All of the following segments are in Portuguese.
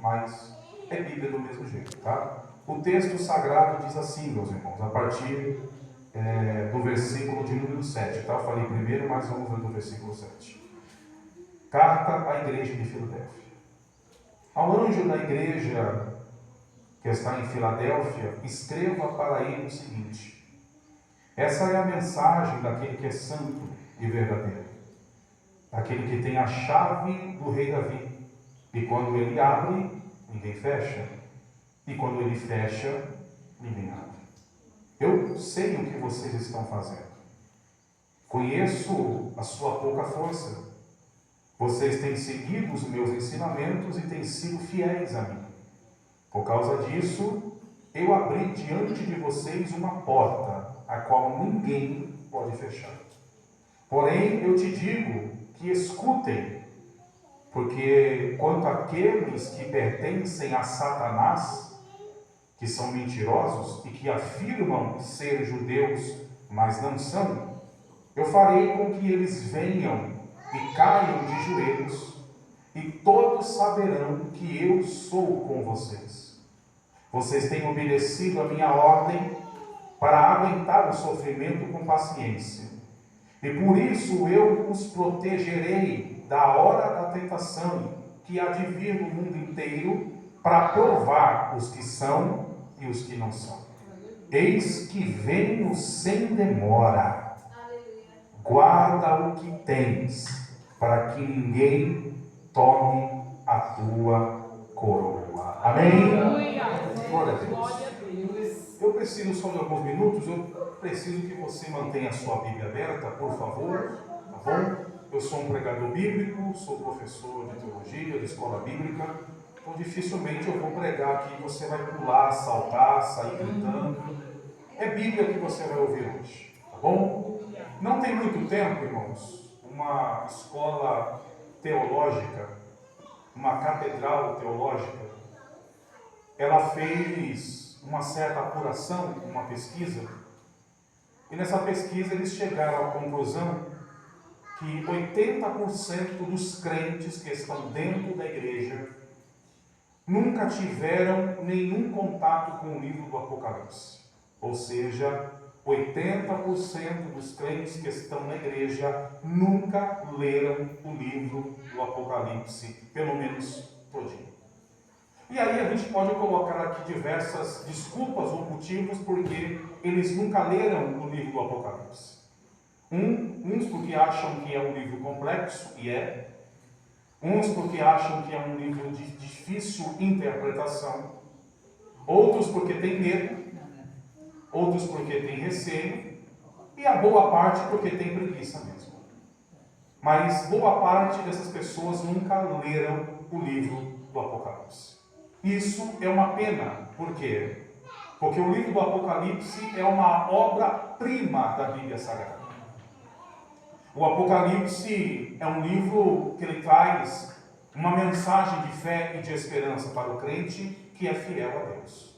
mas é Bíblia do mesmo jeito, tá? O texto sagrado diz assim, meus irmãos, a partir do versículo de número 7, tá? Eu falei primeiro, mas vamos ver do versículo 7. Carta à igreja de Filadélfia. Ao anjo da igreja que está em Filadélfia, escreva para ele o seguinte: essa é a mensagem daquele que é santo e verdadeiro, daquele que tem a chave do rei Davi, e quando ele abre, ninguém fecha, e quando ele fecha, ninguém abre. Eu sei o que vocês estão fazendo, conheço a sua pouca força. Vocês têm seguido os meus ensinamentos e têm sido fiéis a mim. Por causa disso, eu abri diante de vocês uma porta, a qual ninguém pode fechar. Porém, eu te digo que escutem, porque quanto àqueles que pertencem a Satanás, que são mentirosos e que afirmam ser judeus, mas não são, eu farei com que eles venham e caiam de joelhos, e todos saberão que eu sou com vocês. Vocês têm obedecido a minha ordem para aguentar o sofrimento com paciência. E por isso eu os protegerei da hora da tentação que há de vir no mundo inteiro para provar os que são e os que não são. Eis que venho sem demora. Guarda o que tens, para que ninguém tome a tua coroa. Amém? Glória a Deus. Eu preciso só de alguns minutos, eu preciso que você mantenha a sua Bíblia aberta, por favor, tá bom? Eu sou um pregador bíblico, sou professor de teologia, de escola bíblica, então dificilmente eu vou pregar aqui e você vai pular, saltar, sair gritando. É Bíblia que você vai ouvir hoje, tá bom? Não tem muito tempo, irmãos, uma escola teológica, uma catedral teológica, ela fez uma certa apuração, uma pesquisa, e nessa pesquisa eles chegaram à conclusão que 80% dos crentes que estão dentro da igreja nunca tiveram nenhum contato com o livro do Apocalipse. Ou seja, 80% dos crentes que estão na igreja nunca leram o livro do Apocalipse, pelo menos todinho. E aí a gente pode colocar aqui diversas desculpas ou motivos porque eles nunca leram o livro do Apocalipse. Uns porque acham que é um livro complexo, e é. Uns porque acham que é um livro de difícil interpretação. Outros porque tem medo. Outros porque tem receio. E a boa parte porque tem preguiça mesmo. Mas boa parte dessas pessoas nunca leram o livro do Apocalipse. Isso é uma pena. Por quê? Porque o livro do Apocalipse é uma obra-prima da Bíblia Sagrada. O Apocalipse é um livro que ele traz uma mensagem de fé e de esperança para o crente que é fiel a Deus.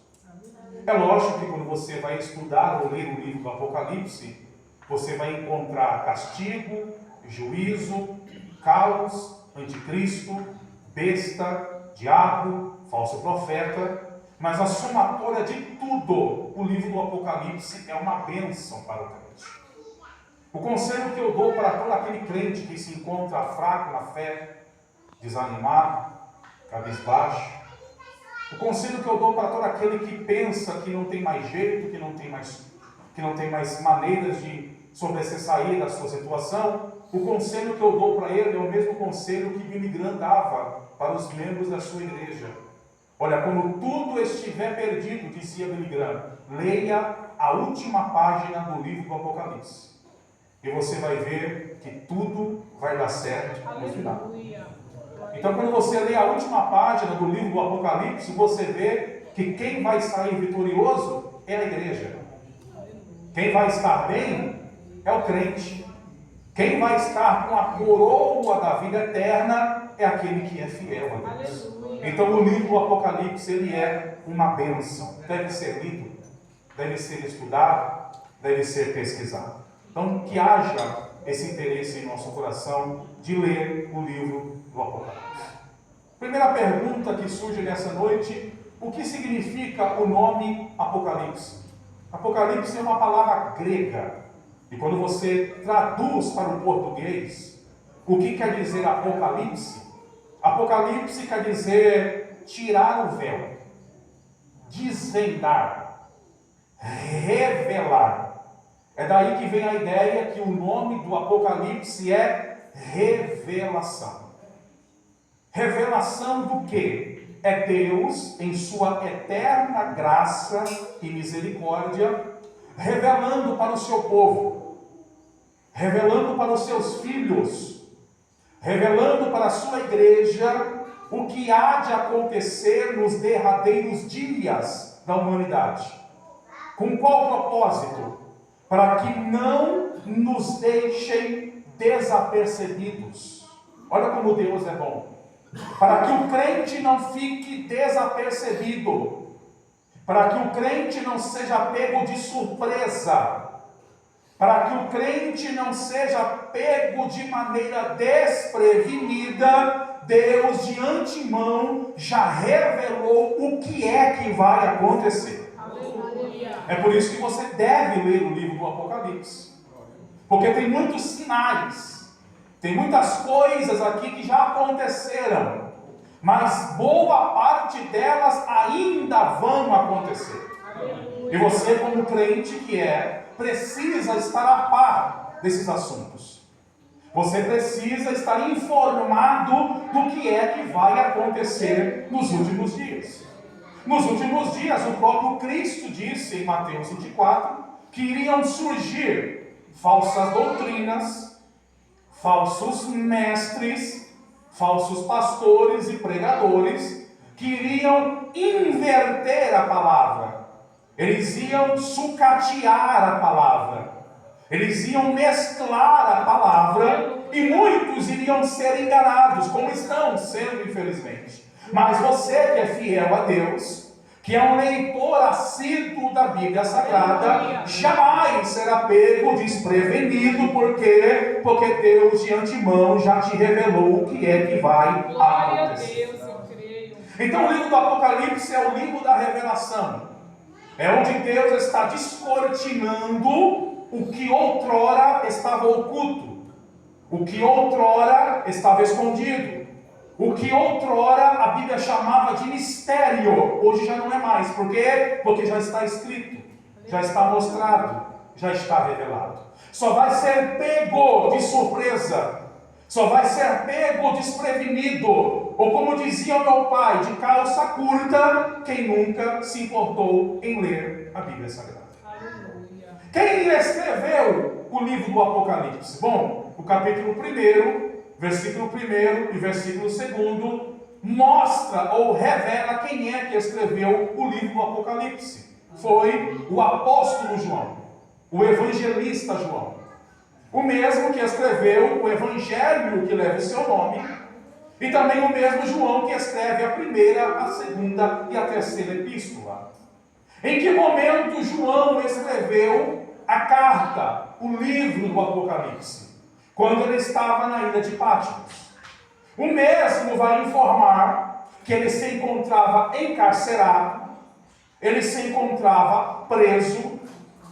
É lógico que quando você vai estudar ou ler o livro do Apocalipse, você vai encontrar castigo, juízo, caos, anticristo, besta, diabo, falso profeta, mas a somatória de tudo, o livro do Apocalipse é uma bênção para o crente. O conselho que eu dou para todo aquele crente que se encontra fraco na fé, desanimado, cabisbaixo, o conselho que eu dou para todo aquele que pensa que não tem mais jeito, que não tem mais maneiras de sobressair da sua situação, o conselho que eu dou para ele é o mesmo conselho que Billy Graham dava para os membros da sua igreja. Olha, quando tudo estiver perdido, dizia Billy Graham, leia a última página do livro do Apocalipse. E você vai ver que tudo vai dar certo no final. Então, quando você lê a última página do livro do Apocalipse, você vê que quem vai sair vitorioso é a igreja. Quem vai estar bem é o crente. Quem vai estar com a coroa da vida eterna é aquele que é fiel a Deus. Então, o livro do Apocalipse, ele é uma bênção. Deve ser lido, deve ser estudado, deve ser pesquisado. Então, que haja esse interesse em nosso coração de ler o livro do Apocalipse. Primeira pergunta que surge nessa noite: o que significa o nome Apocalipse? Apocalipse é uma palavra grega, e quando você traduz para o português, o que quer dizer Apocalipse? Apocalipse quer dizer tirar o véu, desvendar, revelar. É daí que vem a ideia que o nome do Apocalipse é revelação. Revelação do quê? É Deus, em sua eterna graça e misericórdia, revelando para o seu povo, revelando para os seus filhos, revelando para a sua igreja o que há de acontecer nos derradeiros dias da humanidade. Com qual propósito? Para que não nos deixem desapercebidos. Olha como Deus é bom. Para que o crente não fique desapercebido, para que o crente não seja pego de surpresa, para que o crente não seja pego de maneira desprevenida, Deus de antemão já revelou o que é que vai acontecer. Aleluia. É por isso que você deve ler o livro do Apocalipse, porque tem muitos sinais. Tem muitas coisas aqui que já aconteceram, mas boa parte delas ainda vão acontecer. E você, como crente que é, precisa estar a par desses assuntos. Você precisa estar informado do que é que vai acontecer nos últimos dias. Nos últimos dias, o próprio Cristo disse em Mateus 24 que iriam surgir falsas doutrinas, falsos mestres, falsos pastores e pregadores, que iriam inverter a palavra. Eles iam sucatear a palavra. Eles iam mesclar a palavra e muitos iriam ser enganados, como estão sendo, infelizmente. Mas você que é fiel a Deus, que é um leitor assíduo da Bíblia Sagrada, jamais será pego desprevenido, porque Deus de antemão já te revelou o que é que vai acontecer. Então o livro do Apocalipse é o livro da revelação. É onde Deus está descortinando o que outrora estava oculto, o que outrora estava escondido. O que outrora a Bíblia chamava de mistério, hoje já não é mais. Por quê? Porque já está escrito, já está mostrado, já está revelado. Só vai ser pego de surpresa, só vai ser pego desprevenido, ou como dizia o meu pai, de calça curta, quem nunca se importou em ler a Bíblia Sagrada. Quem escreveu o livro do Apocalipse? Bom, o capítulo 1, versículo 1 e versículo 2 mostra ou revela quem é que escreveu o livro do Apocalipse. Foi o apóstolo João, o evangelista João, o mesmo que escreveu o evangelho que leva o seu nome, e também o mesmo João que escreve a primeira, a segunda e a terceira epístola. Em que momento João escreveu a carta, o livro do Apocalipse? Quando ele estava na ilha de Patmos. O mesmo vai informar que ele se encontrava encarcerado, ele se encontrava preso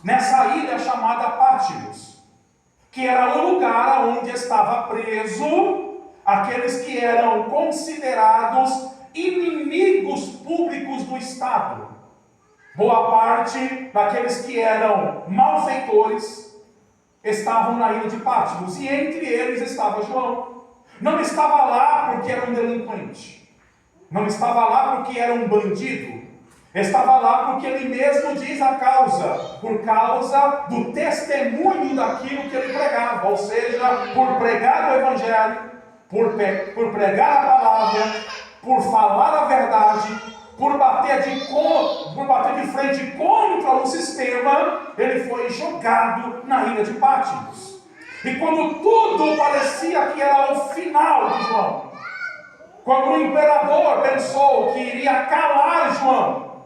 nessa ilha chamada Patmos, que era o lugar onde estava preso aqueles que eram considerados inimigos públicos do Estado. Boa parte daqueles que eram malfeitores estavam na ilha de Patmos, e entre eles estava João. Não estava lá porque era um delinquente, não estava lá porque era um bandido, estava lá porque ele mesmo diz a causa, por causa do testemunho daquilo que ele pregava, ou seja, por pregar o evangelho, por pregar a palavra, por falar a verdade, por bater de frente contra o sistema, ele foi jogado na ilha de Patmos. E quando tudo parecia que era o final de João, quando o imperador pensou que iria calar João,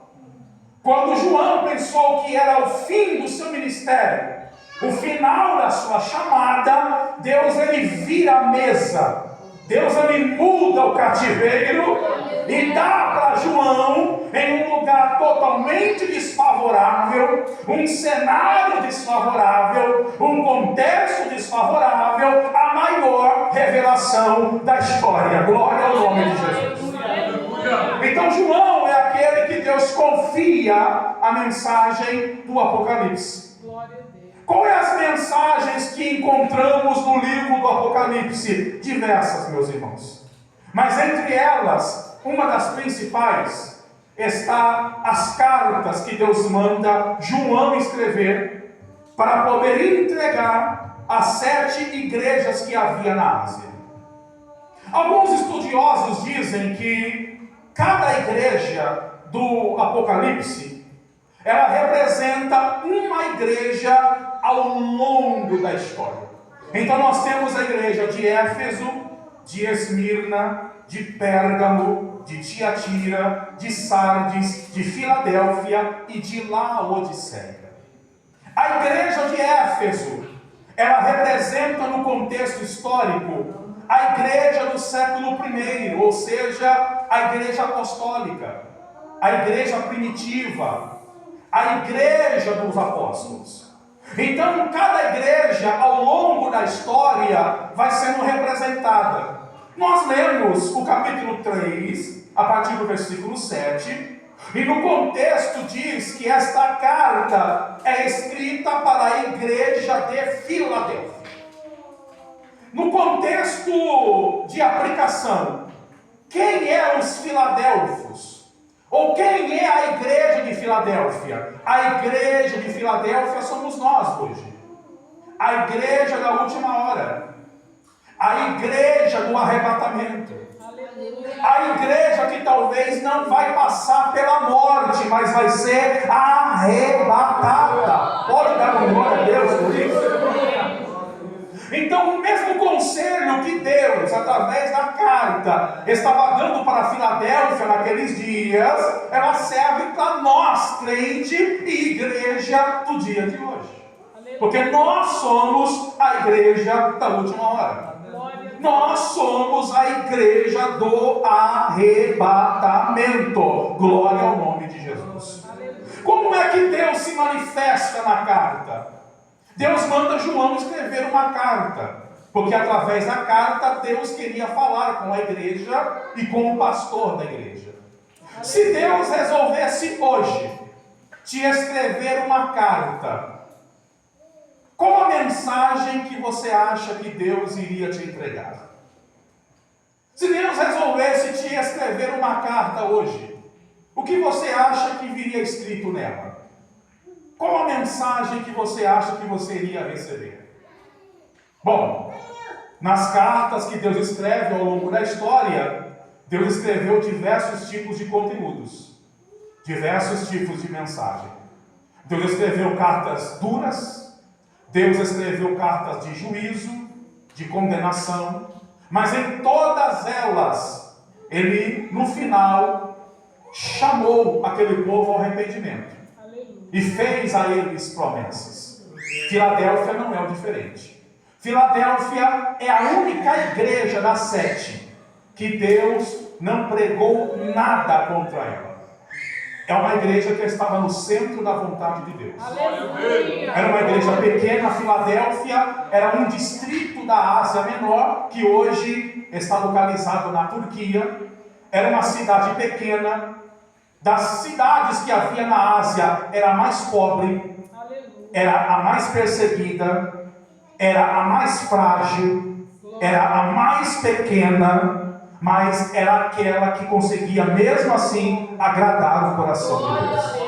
quando João pensou que era o fim do seu ministério, o final da sua chamada, Deus ele vira a mesa, Deus ele muda o cativeiro e dá para João, em um lugar totalmente desfavorável, um cenário desfavorável, um contexto desfavorável, a maior revelação da história. Glória ao nome de Jesus. Então João é aquele que Deus confia a mensagem do Apocalipse. Quais as mensagens que encontramos no livro do Apocalipse? Diversas, meus irmãos. Mas entre elas, uma das principais está as cartas que Deus manda João escrever para poder entregar às 7 igrejas que havia na Ásia. Alguns estudiosos dizem que cada igreja do Apocalipse, ela representa uma igreja ao longo da história. Então nós temos a igreja de Éfeso, de Esmirna, de Pérgamo, de Tiatira, de Sardes, de Filadélfia e de Laodiceia. A igreja de Éfeso, ela representa no contexto histórico a igreja do século I, ou seja, a igreja apostólica, a igreja primitiva, a igreja dos apóstolos. Então, cada igreja, ao longo da história, vai sendo representada. Nós lemos o capítulo 3, a partir do versículo 7, e no contexto diz que esta carta é escrita para a igreja de Filadélfia. No contexto de aplicação, quem é os filadélfios? Ou quem é a igreja de Filadélfia? A igreja de Filadélfia somos nós hoje. A igreja da última hora. A igreja do arrebatamento. A igreja que talvez não vai passar pela morte, mas vai ser arrebatada. Pode dar uma glória a Deus por isso? Então, o mesmo conselho que Deus, através da carta, estava dando para a Filadélfia naqueles dias, ela serve para nós, crente e igreja do dia de hoje. Porque nós somos a igreja da última hora. Nós somos a igreja do arrebatamento. Glória ao nome de Jesus. Como é que Deus se manifesta na carta? Deus manda João escrever uma carta, porque através da carta Deus queria falar com a igreja e com o pastor da igreja. Se Deus resolvesse hoje te escrever uma carta, qual a mensagem que você acha que Deus iria te entregar? Se Deus resolvesse te escrever uma carta hoje, o que você acha que viria escrito nela? Qual a mensagem que você acha que você iria receber? Bom, nas cartas que Deus escreve ao longo da história, Deus escreveu diversos tipos de conteúdos, diversos tipos de mensagem. Deus escreveu cartas duras, Deus escreveu cartas de juízo, de condenação, mas em todas elas, Ele, no final, chamou aquele povo ao arrependimento. E fez a eles promessas. Filadélfia não é o diferente. Filadélfia é a única igreja das 7 que Deus não pregou nada contra ela. É uma igreja que estava no centro da vontade de Deus. Aleluia. Era uma igreja pequena. Filadélfia era um distrito da Ásia Menor, que hoje está localizado na Turquia. Era uma cidade pequena. Das cidades que havia na Ásia, era a mais pobre, era a mais perseguida, era a mais frágil, era a mais pequena, mas era aquela que conseguia mesmo assim agradar o coração de Deus.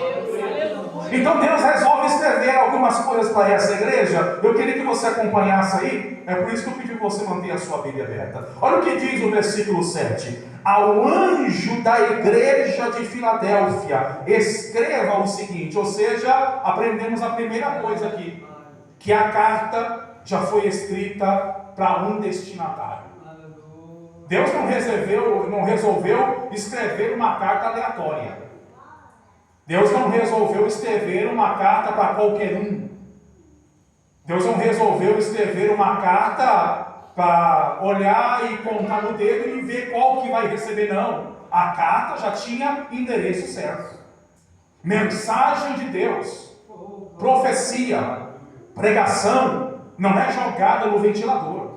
Então Deus resolve escrever algumas coisas para essa igreja. Eu queria que você acompanhasse aí. É por isso que eu pedi que você mantenha a sua Bíblia aberta. Olha o que diz o versículo 7. Ao anjo da igreja de Filadélfia, escreva o seguinte. Ou seja, aprendemos a primeira coisa aqui, que a carta já foi escrita para um destinatário. Deus não resolveu escrever uma carta aleatória. Deus não resolveu escrever uma carta para qualquer um. Deus não resolveu escrever uma carta para olhar e contar no dedo e ver qual que vai receber, não. A carta já tinha endereço certo. Mensagem de Deus, profecia, pregação, não é jogada no ventilador.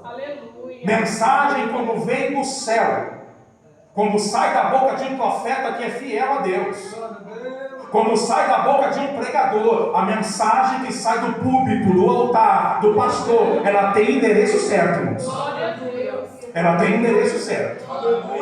Aleluia. Mensagem, quando vem do céu, quando sai da boca de um profeta que é fiel a Deus, quando sai da boca de um pregador, a mensagem que sai do púlpito, do altar, do pastor, ela tem endereço certo, irmãos. Glória a Deus. Ela tem endereço certo.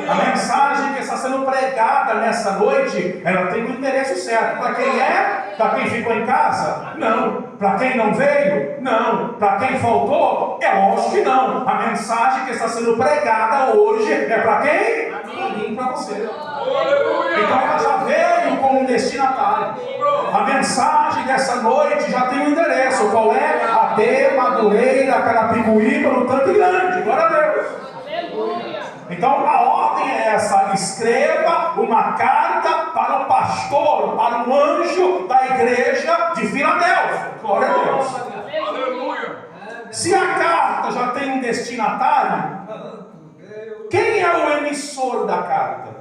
A mensagem que está sendo pregada nessa noite, ela tem um endereço certo. Para quem é? Para quem ficou em casa? Não. Para quem não veio? Não. Para quem faltou? É lógico que não. A mensagem que está sendo pregada hoje é para quem? Para mim e para você. Então ela já veio com um destinatário. A mensagem dessa noite já tem um endereço. Qual é? Até Madureira, Carapicuíba, no Tanque Grande. Glória a Deus. Aleluia. Então a ordem é essa: escreva uma carta para o pastor, para o anjo da igreja de Filadélfia. Glória a Deus. Aleluia. Se a carta já tem um destinatário, quem é o emissor da carta?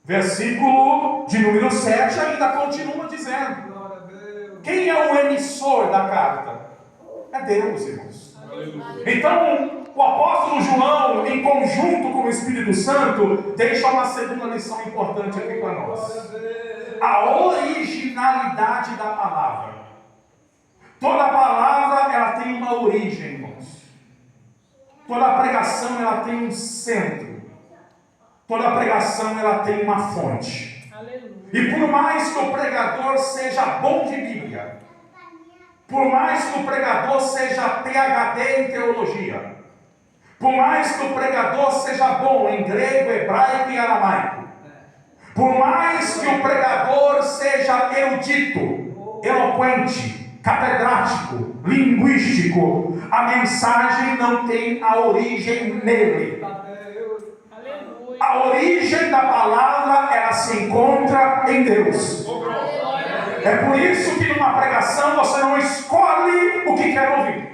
Versículo de número 7 ainda continua dizendo: quem é o emissor da carta? É Deus, irmãos. Então, o apóstolo João, em conjunto com o Espírito Santo, deixa uma segunda lição importante aqui para nós: a originalidade da palavra. Toda palavra, ela tem uma origem, irmãos. Toda pregação, ela tem um centro. Toda pregação, ela tem uma fonte. Aleluia. E por mais que o pregador seja bom de Bíblia, por mais que o pregador seja PhD em teologia, por mais que o pregador seja bom em grego, hebraico e aramaico, por mais que o pregador seja erudito, eloquente, catedrático, linguístico, a mensagem não tem a origem nele. Aleluia. A origem da palavra, ela se encontra em Deus. É por isso que numa pregação você não escolhe o que quer ouvir.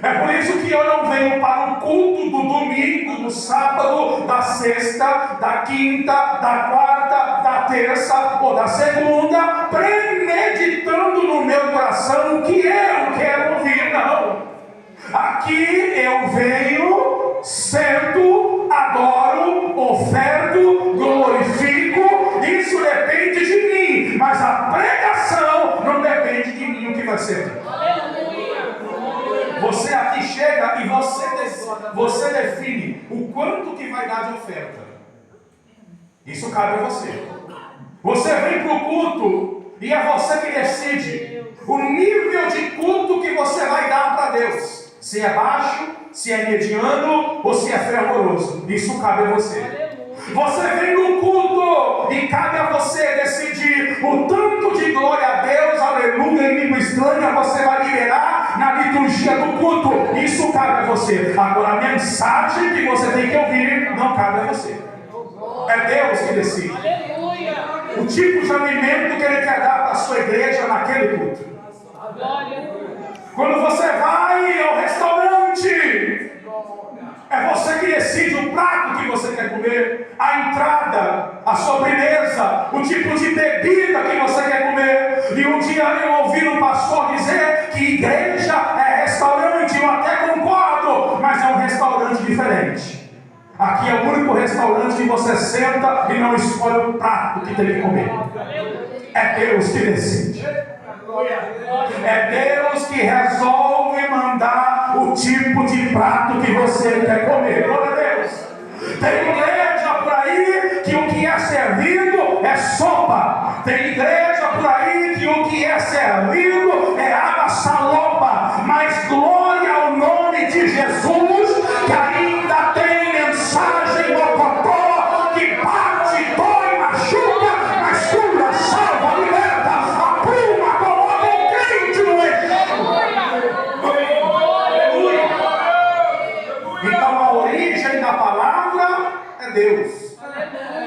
É por isso que eu não venho para o culto do domingo, do sábado, da sexta, da quinta, da quarta, da terça ou da segunda, premeditando no meu coração o que eu quero ouvir. Não. Aqui eu venho, sento, adoro, oferto, glorifico. Isso depende de mim, mas a pregação não depende de mim o que vai ser. Você aqui chega e você define o quanto que vai dar de oferta. Isso cabe a você. Você vem para o culto e é você que decide o nível de culto que você vai dar para Deus. Se é baixo, se é mediano ou se é fervoroso. Isso cabe a você. Você vem no culto e cabe a você decidir o tanto de glória a Deus, aleluia, em língua estranha você vai liberar na liturgia do culto. Isso cabe a você. Agora a mensagem que você tem que ouvir não cabe a você. É Deus que decide. O tipo de alimento que Ele quer dar para a sua igreja naquele culto. Quando você vai ao restaurante, é você que decide o prato que você quer comer, a entrada, a sobremesa, o tipo de bebida que você quer comer. E um dia eu ouvi um pastor dizer que igreja é restaurante. Eu até concordo, mas é um restaurante diferente. Aqui é o único restaurante que você senta e não escolhe o prato que tem que comer. É Deus que decide. É Deus que resolve mandar o tipo de prato que você quer comer. Glória a Deus. Tem igreja por aí que o que é servido é sopa. Tem igreja por aí que o que é servido é água salopa. Mas glória ao nome de Jesus, que ainda tem mensagem mocotó que bate, dói, machuca, mas cura, salva, liberta, apruma, coloca o crente no aleluia. Então a origem da palavra é Deus.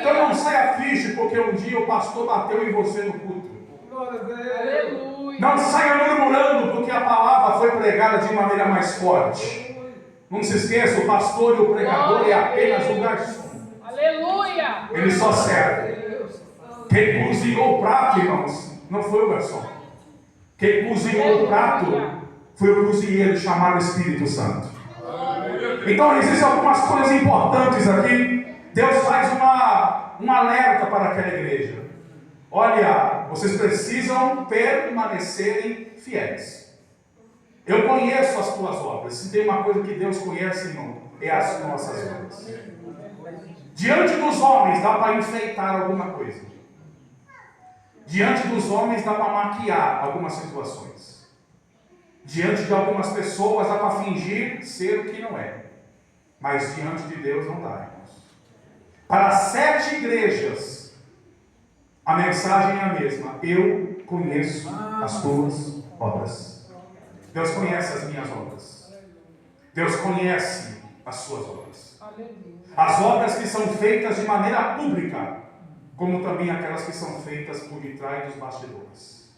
Então não saia triste porque um dia o pastor bateu em você no culto. Aleluia. Não saia murmurando porque a palavra foi pregada de maneira mais forte. Não se esqueça, o pastor e o pregador é apenas um garçom. Aleluia. Ele só serve. Quem cozinhou o prato, irmãos, não foi o garçom. Quem cozinhou o prato foi o cozinheiro chamado Espírito Santo. Então existem algumas coisas importantes aqui. Deus faz um alerta para aquela igreja. Olha, vocês precisam permanecerem fiéis. Eu conheço as tuas obras. Se tem uma coisa que Deus conhece, irmão, é as nossas obras. Diante dos homens dá para enfeitar alguma coisa. Diante dos homens dá para maquiar algumas situações. Diante de algumas pessoas dá para fingir ser o que não é. Mas diante de Deus não dá, irmãos. Para 7 igrejas, a mensagem é a mesma. Eu conheço as tuas obras. Deus conhece as minhas obras. Deus conhece as suas obras. As obras que são feitas de maneira pública, como também aquelas que são feitas por detrás dos bastidores.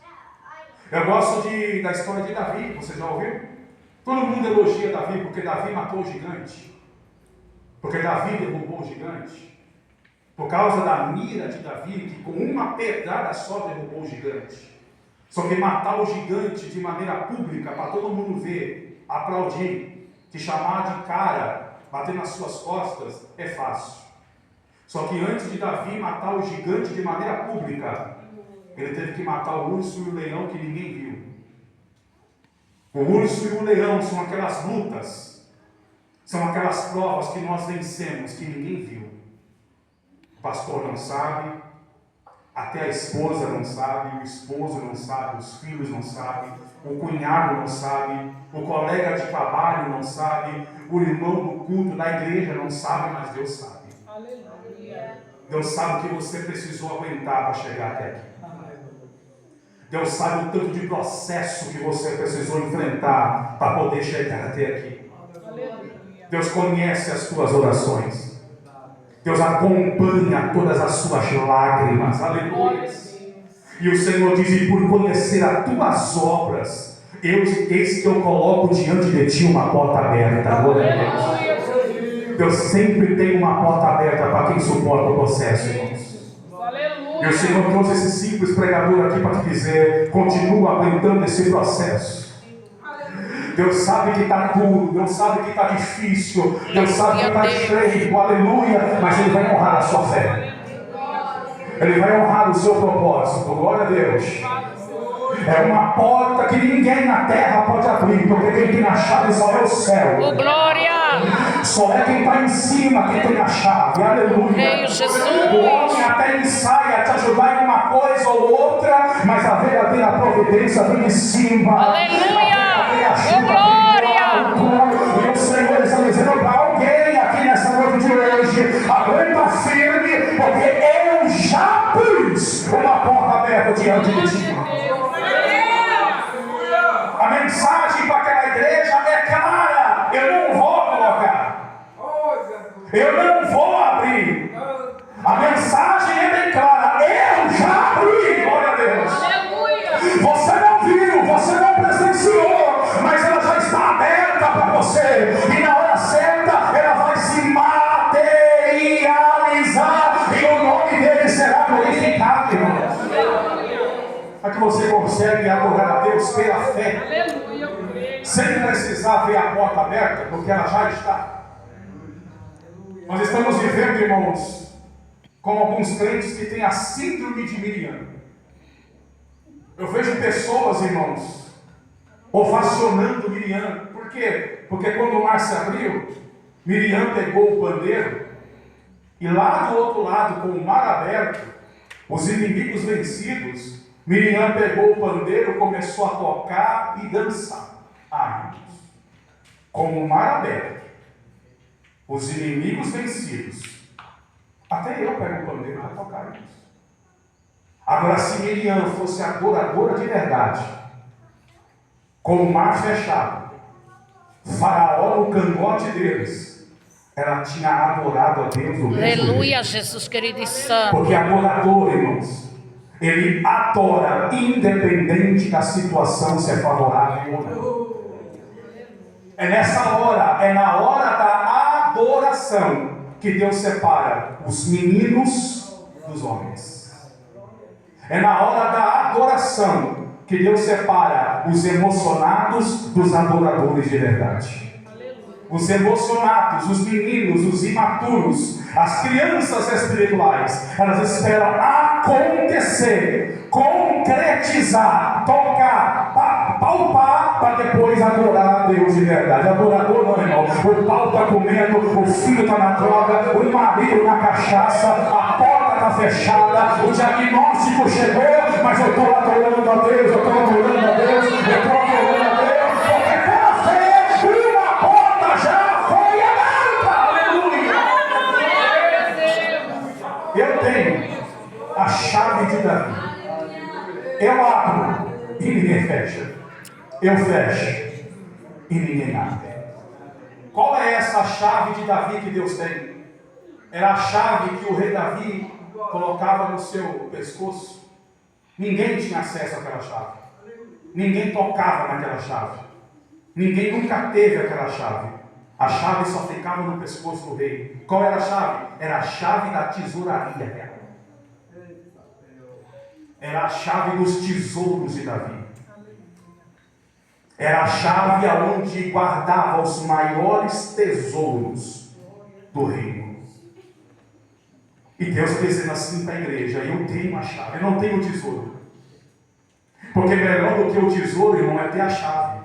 Eu gosto da história de Davi, você já ouviu? Todo mundo elogia Davi porque Davi matou o gigante. Porque Davi derrubou o gigante. Por causa da mira de Davi, que com uma pedrada só derrubou o gigante. Só que matar o gigante de maneira pública, para todo mundo ver, aplaudir, te chamar de cara, bater nas suas costas, é fácil. Só que antes de Davi matar o gigante de maneira pública, ele teve que matar o urso e o leão que ninguém viu. O urso e o leão são aquelas lutas, são aquelas provas que nós vencemos, que ninguém viu. O pastor não sabe, até a esposa não sabe, o esposo não sabe, os filhos não sabem, o cunhado não sabe, o colega de trabalho não sabe, o irmão do culto da igreja não sabe, mas Deus sabe. Deus sabe o que você precisou aguentar para chegar até aqui. Deus sabe o tanto de processo que você precisou enfrentar para poder chegar até aqui. Deus conhece as tuas orações. Deus acompanha todas as suas lágrimas. Aleluia. E o Senhor diz: e por conhecer as tuas obras, eis que eu coloco diante de ti uma porta aberta. Glória a Deus. Deus sempre tem uma porta aberta para quem suporta o processo, irmãos. E o Senhor trouxe esse simples pregador aqui para te dizer: continua aguentando esse processo. Deus sabe que está duro, Deus sabe que está difícil, Deus sabe que está cheio, aleluia, mas Ele vai honrar a sua fé. Ele vai honrar o seu propósito, glória a Deus. É uma porta que ninguém na terra pode abrir, porque quem tem a chave só é o céu. Oh, glória! Só é quem está em cima que tem a chave, aleluia. Creio, Jesus. O homem até ensaia te ajudar em uma coisa ou outra, mas a verdadeira providência vem de cima. Aleluia! Oh, glória! E o Senhor está dizendo para alguém aqui nessa noite de hoje: aguenta firme, porque eu já pus uma porta aberta diante de ti. A mensagem para aquela igreja é clara: eu não vou colocar, eu não vou abrir. A mensagem é bem clara: eu já abri, glória a Deus. Você não viu, você não presenciou, mas ela já está aberta para você, e na hora certa ela vai se materializar, e o nome dele será glorificado, irmãos. Para que você consegue adorar a Deus pela fé, sem precisar ver a porta aberta, porque ela já está. Nós estamos vivendo, irmãos, com alguns crentes que têm a síndrome de Miriam. Eu vejo pessoas, irmãos, ovacionando Miriam. Por quê? Porque quando o mar se abriu, Miriam pegou o pandeiro, e lá do outro lado, com o mar aberto, os inimigos vencidos, Miriam pegou o pandeiro, começou a tocar e dançar. Irmãos, com o mar aberto, os inimigos vencidos, até eu pego o pandeiro para tocar, irmãos. Agora, se Miriam fosse adoradora de verdade, com o mar fechado, Faraó no cangote deles, ela tinha adorado a Deus do mesmo jeito. Aleluia, Jesus querido e santo. Porque adorador, irmãos, Ele adora, independente da situação se é favorável ou não. É nessa hora, é na hora da adoração que Deus separa os meninos dos homens. É na hora da adoração que Deus separa os emocionados dos adoradores de verdade. Os emocionados, os meninos, os imaturos, as crianças espirituais, elas esperam acontecer, concretizar, tocar, palpar, para depois adorar a Deus de verdade. Adorador não, irmão. O pau está comendo, o filho está na droga, o marido na cachaça, a porta está fechada, o diagnóstico chegou, mas eu estou adorando a Deus, eu estou adorando a Deus, eu estou adorando a Deus, porque pela fé, uma porta já foi aberta. Aleluia! Eu tenho a chave de Davi. Eu abro e ninguém fecha. Eu fecho e ninguém abre. Qual é essa chave de Davi que Deus tem? Era a chave que o rei Davi colocava no seu pescoço. Ninguém tinha acesso àquela chave. Ninguém tocava naquela chave. Ninguém nunca teve aquela chave. A chave só ficava no pescoço do rei. Qual era a chave? Era a chave da tesouraria real. Era a chave dos tesouros de Davi. Era a chave aonde guardava os maiores tesouros do reino. E Deus está dizendo assim para a igreja: eu tenho a chave, eu não tenho o tesouro. Porque melhor do que o tesouro, irmão, é ter a chave.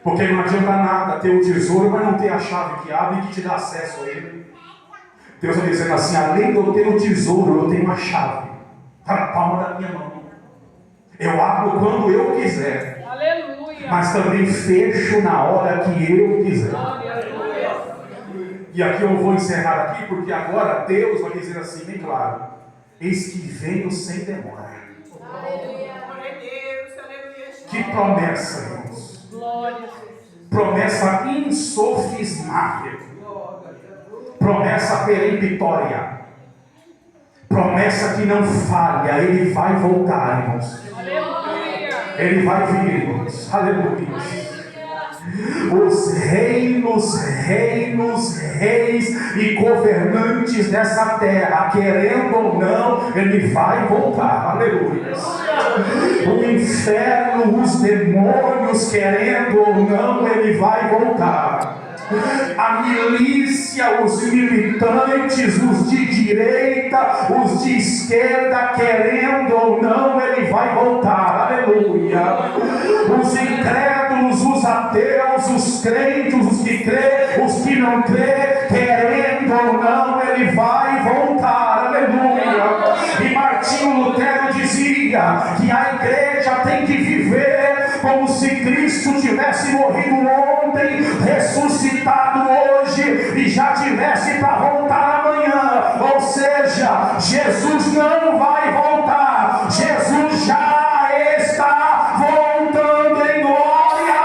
Porque não adianta nada ter o tesouro, mas não ter a chave que abre e que te dá acesso a ele. Deus está dizendo assim: além de eu ter o tesouro, eu tenho a chave. Está na palma da minha mão. Eu abro quando eu quiser. Aleluia. Mas também fecho na hora que eu quiser. E aqui eu vou encerrar aqui, porque agora Deus vai dizer assim, bem claro: eis que venho sem demora. Que promessa, irmãos. Promessa insofismável. Promessa peremptória. Promessa que não falha. Ele vai voltar, irmãos. Ele vai vir, irmãos. Aleluia. Os reis e governantes dessa terra, querendo ou não, ele vai voltar. Aleluia. O inferno, os demônios, querendo ou não, ele vai voltar. A milícia, os militantes, os de direita, os de esquerda, querendo ou não, ele vai voltar. Aleluia. Os incrédulos, os ateus, os crentes, os que crê, os que não crê, querendo ou não, ele vai voltar. Aleluia. E Martinho Lutero dizia que a igreja tem que viver como se Cristo tivesse morrido ontem, ressuscitado hoje e já tivesse para voltar amanhã. Ou seja, Jesus não vai voltar, Jesus já está voltando em glória.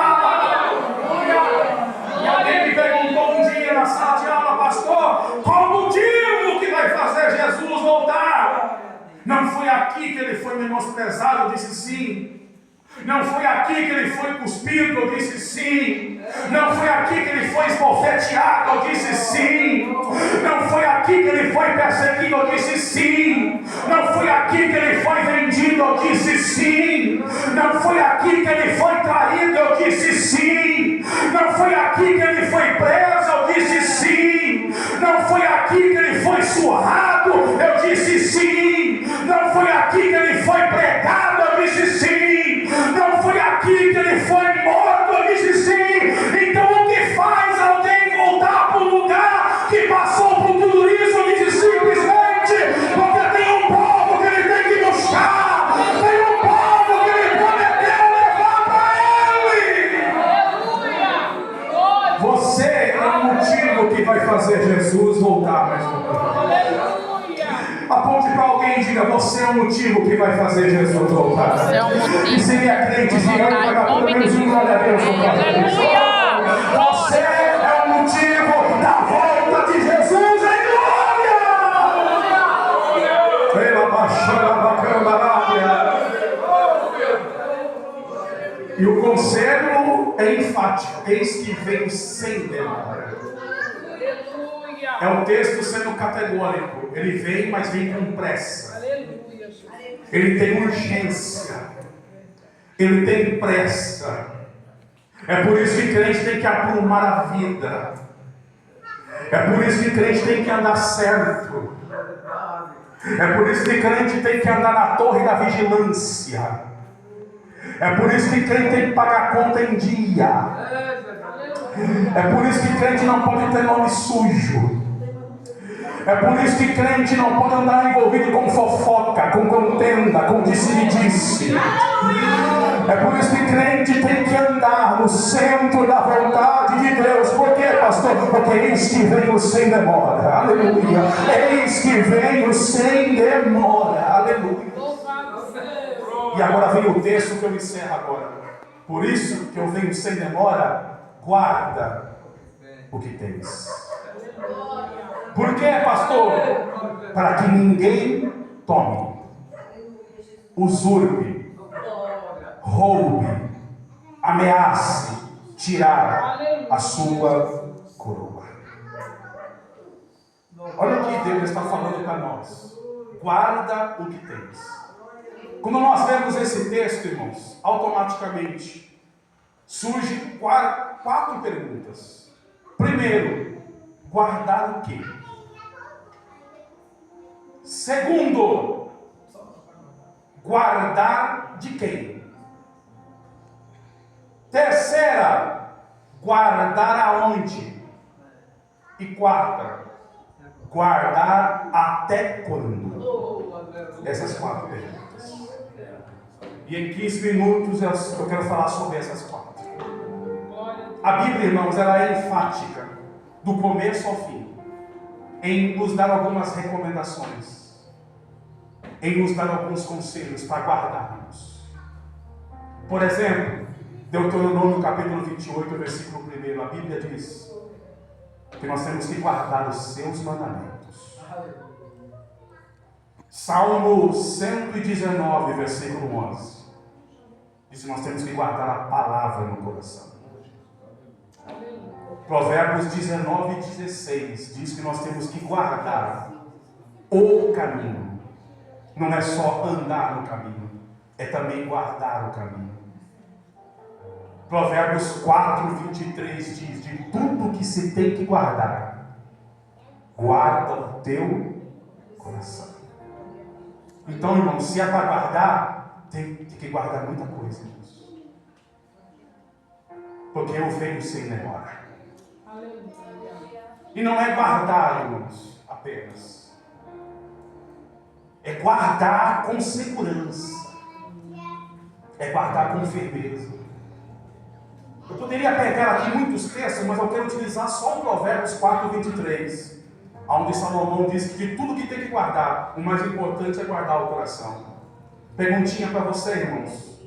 E alguém me perguntou um dia na sala de aula: pastor, qual o motivo que vai fazer Jesus voltar? Não foi aqui que ele foi menosprezado? Eu disse sim. Não foi aqui que ele foi cuspido? Eu disse sim. Não foi aqui que ele foi esbofeteado? Eu disse sim. Não foi aqui que ele foi perseguido? Eu disse sim. Não foi aqui que ele foi vendido? Eu disse sim. Não foi aqui que ele foi traído? Eu disse sim. Não foi aqui que ele foi preso? Eu disse sim. Não foi aqui que ele foi surrado? Eu disse sim. Não foi aqui que ele foi pregado? Eu disse sim. Não foi aqui que ele foi morto? Eu disse sim. Então o que faz alguém voltar para um lugar que passou por tudo isso? Eu disse simplesmente porque tem um povo que ele tem que buscar. Tem um povo que ele prometeu levar para ele. Você é o motivo que vai fazer Jesus voltar mais uma vez. Aponte para alguém e diga: você é o motivo que vai fazer Jesus voltar. Você é o motivo. E se ele é crente, se ama, para pelo menos um glória a Deus. Aleluia. Você é o motivo da volta de Jesus em glória. Pela baixada bacana. é enfático. Eis que veio sem demora. Aleluia. É o texto sendo categórico. Ele vem, mas vem com pressa. Aleluia. Ele tem urgência. Ele tem pressa. É por isso que crente tem que aprumar a vida. É por isso que crente tem que andar certo. É por isso que crente tem que andar na torre da vigilância. É por isso que crente tem que pagar a conta em dia. É por isso que crente não pode ter nome sujo. É por isso que crente não pode andar envolvido com fofoca, com contenda, com disse-me-disse. É por isso que crente tem que andar no centro da vontade de Deus. Por quê, pastor? Porque eis que venho sem demora. Aleluia. Eis que venho sem demora. Aleluia. Louvado seja. E agora vem o texto que eu encerro agora. Por isso que eu venho sem demora, guarda o que tens. Por quê, pastor? Para que ninguém tome, usurpe, roube, ameace tirar a sua coroa. Olha o que Deus está falando para nós. Guarda o que tens. Quando nós vemos esse texto, irmãos, automaticamente surgem quatro perguntas. Primeiro, guardar o quê? Segundo, guardar de quem? Terceira, guardar aonde? E quarta, guardar até quando? Essas quatro perguntas. E em 15 minutos eu quero falar sobre essas quatro. A Bíblia, irmãos, ela é enfática, do começo ao fim, em nos dar algumas recomendações, em nos dar alguns conselhos para guardarmos. Por exemplo, Deuteronômio capítulo 28, versículo 1, a Bíblia diz que nós temos que guardar os seus mandamentos. Salmo 119, versículo 11, diz que nós temos que guardar a palavra no coração. Provérbios 19, 16 diz que nós temos que guardar o caminho. Não é só andar no caminho, é também guardar o caminho. Provérbios 4, 23 diz: de tudo que se tem que guardar, guarda o teu coração. Então, irmão, se é para guardar, tem que guardar muita coisa, irmãos. Porque eu venho sem demora. E não é guardar, irmãos, apenas. É guardar com segurança. É guardar com firmeza. Eu poderia pegar aqui muitos textos, mas eu quero utilizar só o Provérbios 4, 23. Onde Salomão diz que de tudo que tem que guardar, o mais importante é guardar o coração. Perguntinha para você, irmãos.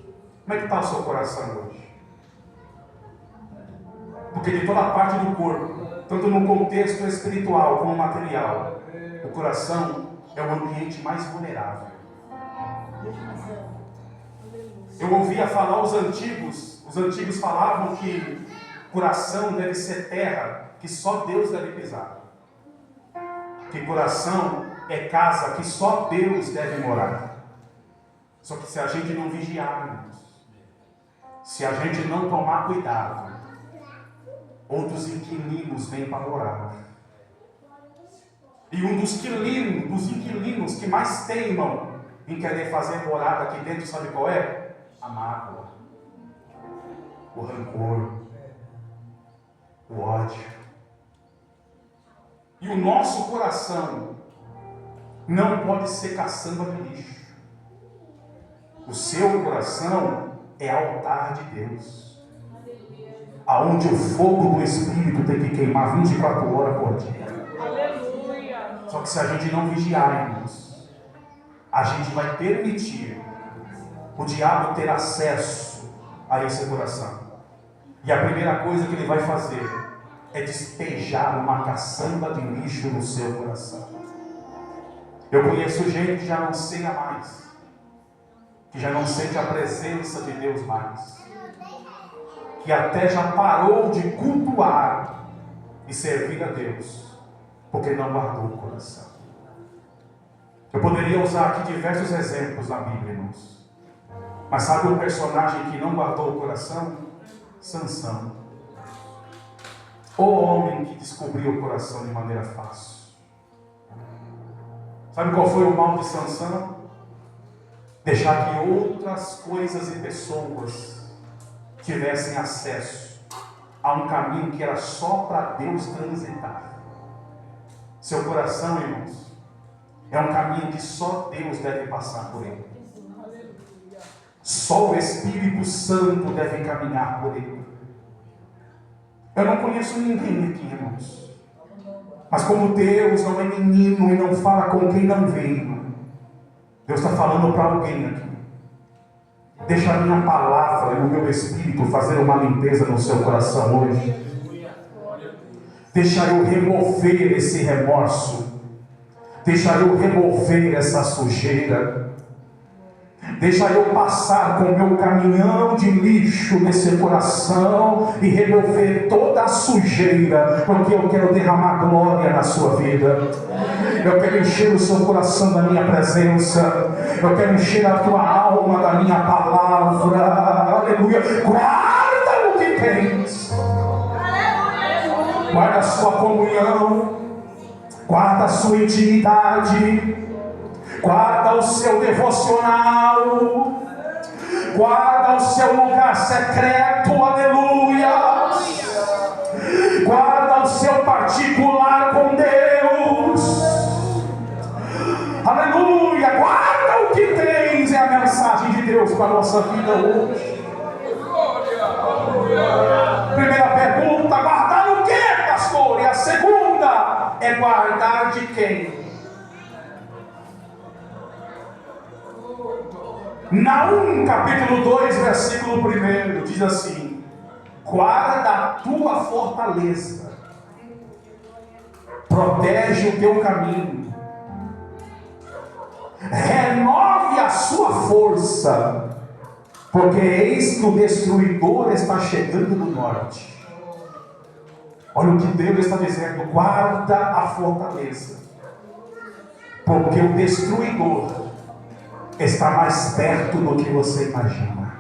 Como é que está o seu coração hoje? Porque de toda parte do corpo, tanto no contexto espiritual como material, o coração é o ambiente mais vulnerável. Eu ouvia falar os antigos falavam que coração deve ser terra que só Deus deve pisar. Que coração é casa que só Deus deve morar. Só que se a gente não vigiar, irmãos, se a gente não tomar cuidado, outros inquilinos vêm para morar. E um dos inquilinos que mais teimam em querer fazer morada aqui dentro, sabe qual é? A mágoa, o rancor, o ódio. E o nosso coração não pode ser caçamba de lixo. O seu coração é altar de Deus, aonde o fogo do Espírito tem que queimar 24 horas por dia. Aleluia. Só que se a gente não vigiar, irmãos, a gente vai permitir o diabo ter acesso a esse coração. E a primeira coisa que ele vai fazer é despejar uma caçamba de lixo no seu coração. Eu conheço gente que já não ceia mais, que já não sente a presença de Deus mais, que que até já parou de cultuar e servir a Deus, porque não guardou o coração. Eu poderia usar aqui diversos exemplos na Bíblia, irmãos. Mas sabe um personagem que não guardou o coração? Sansão. O homem que descobriu o coração de maneira fácil. Sabe qual foi o mal de Sansão? Deixar que outras coisas e pessoas tivessem acesso a um caminho que era só para Deus transitar. Seu coração, irmãos, é um caminho que só Deus deve passar por ele. Só o Espírito Santo deve caminhar por ele. Eu não conheço ninguém aqui, irmãos. Mas como Deus não é menino e não fala com quem não veio, Deus está falando para alguém aqui. Deixa a minha palavra e o meu Espírito fazer uma limpeza no seu coração hoje. Deixa eu remover esse remorso. Deixa eu remover essa sujeira. Deixa eu passar com o meu caminhão de lixo nesse coração e remover toda a sujeira, porque eu quero derramar glória na sua vida. Eu quero encher o seu coração da minha presença. Eu quero encher a tua alma da minha palavra. Aleluia. Guarda o que tens. Guarda a sua comunhão. Guarda a sua intimidade. Guarda o seu devocional. Guarda o seu lugar secreto. Aleluia. Guarda o seu particular com Deus. Aleluia. Guarda o que tens. É a mensagem de Deus para a nossa vida hoje. Primeira pergunta: guardar o que, pastor? E a segunda é guardar de quem? Naum, capítulo 2, versículo 1, diz assim: guarda a tua fortaleza, protege o teu caminho, renove a sua força, porque eis que o destruidor está chegando do norte. Olha o que Deus está dizendo: guarda a fortaleza, porque o destruidor está mais perto do que você imagina.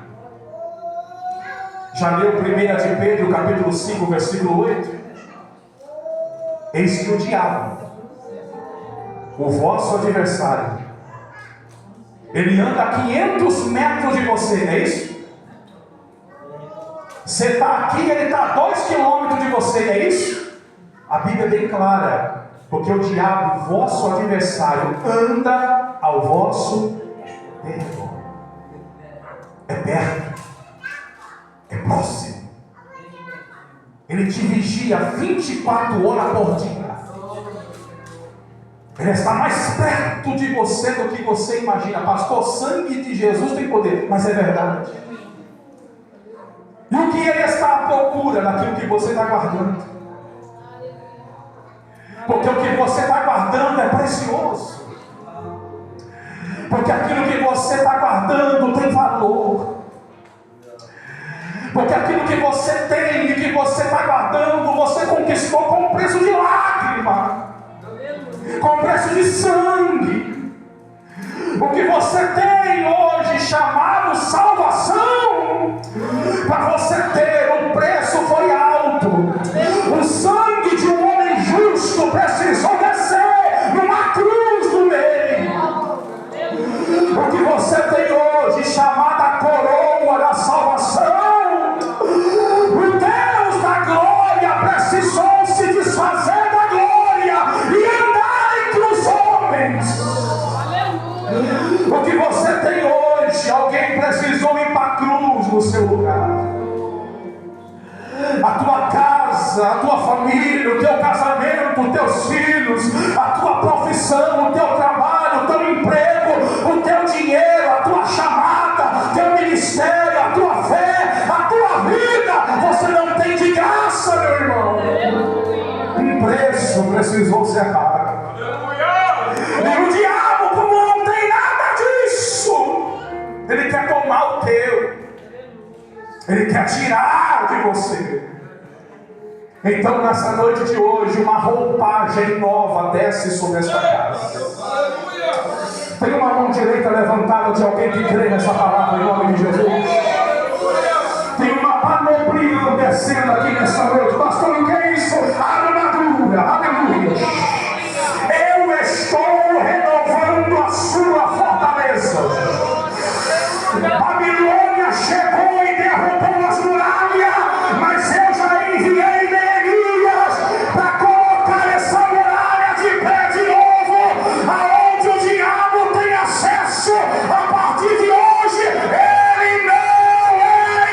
Já leu 1 de Pedro, capítulo 5, versículo 8? Eis que o diabo, o vosso adversário, ele anda a 500 metros de você, não é isso? Você está aqui, ele está a 2 quilômetros de você, não é isso? A Bíblia é bem clara, porque o diabo, vosso adversário, anda ao vosso perto. É perto, é próximo. Ele te vigia 24 horas por dia. Ele está mais perto de você do que você imagina. Pastor, o sangue de Jesus tem poder, mas é verdade. E o que ele está à procura daquilo que você está guardando? Porque o que você está guardando é precioso. Porque aquilo que você está guardando tem valor. Porque aquilo que você tem e que você está guardando, você conquistou com preço de lágrima, com preço de sangue. O que você tem hoje chamado salvação, para você ter, o preço foi alto. O sangue de um homem justo precisou descer numa cruz do meio. O que você tem hoje, chamada coroa da salvação, o Deus da glória precisou se desfazer da glória e andar entre os homens. O que você tem hoje, alguém precisou ir para a cruz no seu lugar. A tua casa, a tua família, o teu casamento, os teus filhos, a tua profissão, o teu trabalho, o teu emprego, o teu dinheiro, a tua chamada, teu ministério, a tua fé, a tua vida, você não tem de graça, meu irmão. Um preço precisou ser pago. E o diabo, como não tem nada disso, ele quer tomar o teu. Ele quer tirar de você. Então, nessa noite de hoje, uma roupagem nova desce sobre esta casa. Tem uma mão direita levantada de alguém que crê nessa palavra em nome de Jesus. Tem uma panoplia descendo aqui nessa noite. Pastor, o que é isso? Armadura, aleluia. Eu estou renovando a sua fortaleza. Babilônia chegou e derrubou as muralhas, mas eu já enviei Neemias para colocar essa muralha de pé de novo, aonde o diabo tem acesso. A partir de hoje, ele não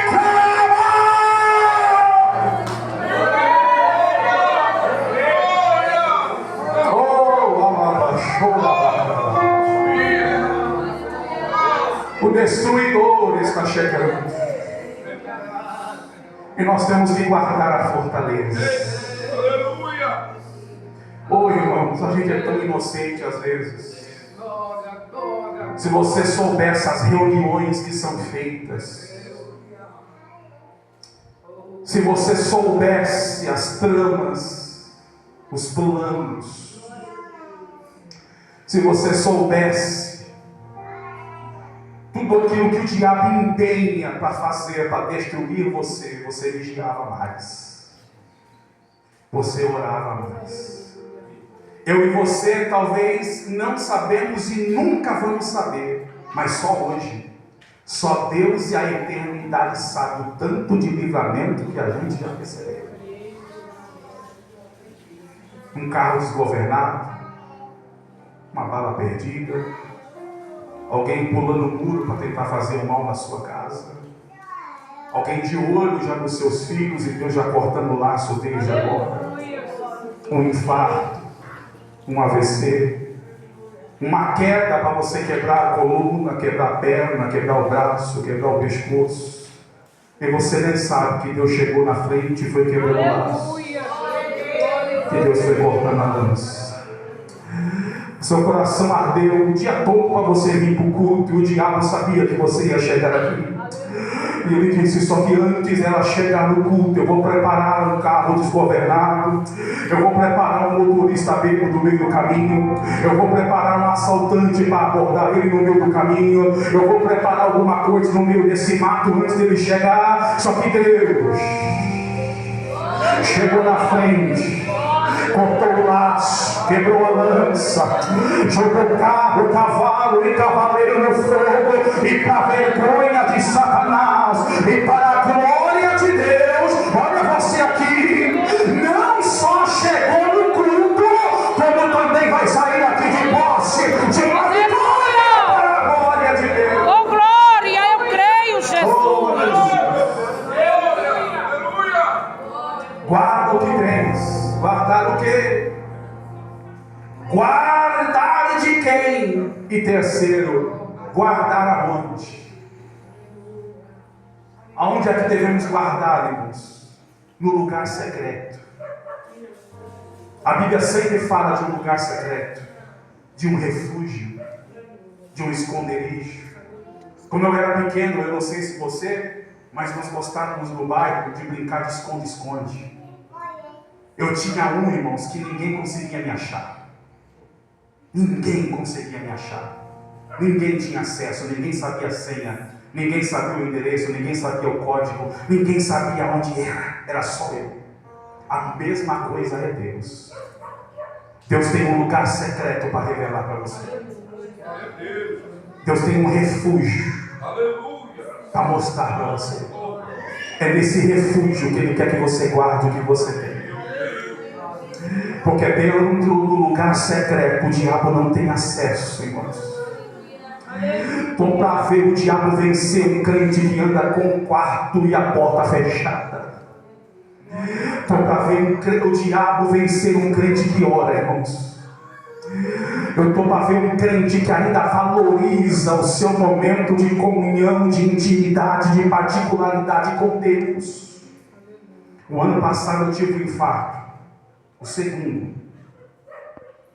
entrará. O destruidor está chegando. E nós temos que guardar a fortaleza. Oh, irmãos, a gente é tão inocente às vezes. Se você soubesse as reuniões que são feitas, se você soubesse as tramas, os planos, se você soubesse tudo aquilo que o diabo empenha para fazer, para destruir você, você vigiava mais, você orava mais. Eu e você talvez não sabemos e nunca vamos saber, mas só hoje, só Deus e a eternidade sabem o tanto de livramento que a gente já recebeu. Um carro desgovernado, uma bala perdida, alguém pulando o muro para tentar fazer o mal na sua casa, alguém de olho já nos seus filhos e Deus já cortando o laço desde agora, um infarto, um AVC, uma queda para você quebrar a coluna, quebrar a perna, quebrar o braço, quebrar o pescoço, e você nem sabe que Deus chegou na frente e foi quebrando o laço, que Deus foi cortando a lança. Seu coração ardeu o dia todo para você vir para o culto, e o diabo sabia que você ia chegar aqui. E ele disse: só que antes ela chegar no culto, eu vou preparar um carro desgovernado, eu vou preparar um motorista bêbado no meio do caminho, eu vou preparar um assaltante para abordar ele no meio do caminho, eu vou preparar alguma coisa no meio desse mato antes dele chegar. Só que Deus chegou na frente, cortou o laço, quebrou a lança, jogou o carro, o cavalo e cavaleiro no fogo, e para a vergonha de Satanás e para a glória de Deus, olha você aqui, não só chegou no culto, como também vai sair aqui de posse de uma vitória para a glória de Deus. Oh, glória, eu creio, Jesus. Guarda o que tens. Guardar o quê? Guardar de quem? E terceiro, guardar aonde? Aonde é que devemos guardar, irmãos? No lugar secreto. A Bíblia sempre fala de um lugar secreto, de um refúgio, de um esconderijo. Quando eu era pequeno, eu não sei se você, mas nós gostávamos no bairro de brincar de esconde-esconde. Eu tinha um, irmãos, que ninguém conseguia me achar. Ninguém conseguia me achar. Ninguém tinha acesso, ninguém sabia a senha, ninguém sabia o endereço, ninguém sabia o código, ninguém sabia onde era. Era só eu. A mesma coisa é Deus. Deus tem um lugar secreto para revelar para você. Deus tem um refúgio para mostrar para você. É nesse refúgio que Ele quer que você guarde o que você tem. Porque dentro do lugar secreto o diabo não tem acesso, irmãos. Então, para ver o diabo vencer um crente que anda com o quarto e a porta fechada. Então, para ver o diabo vencer um crente que ora, irmãos. Eu estou para ver um crente que ainda valoriza o seu momento de comunhão, de intimidade, de particularidade com Deus. O ano passado eu tive um infarto. O segundo.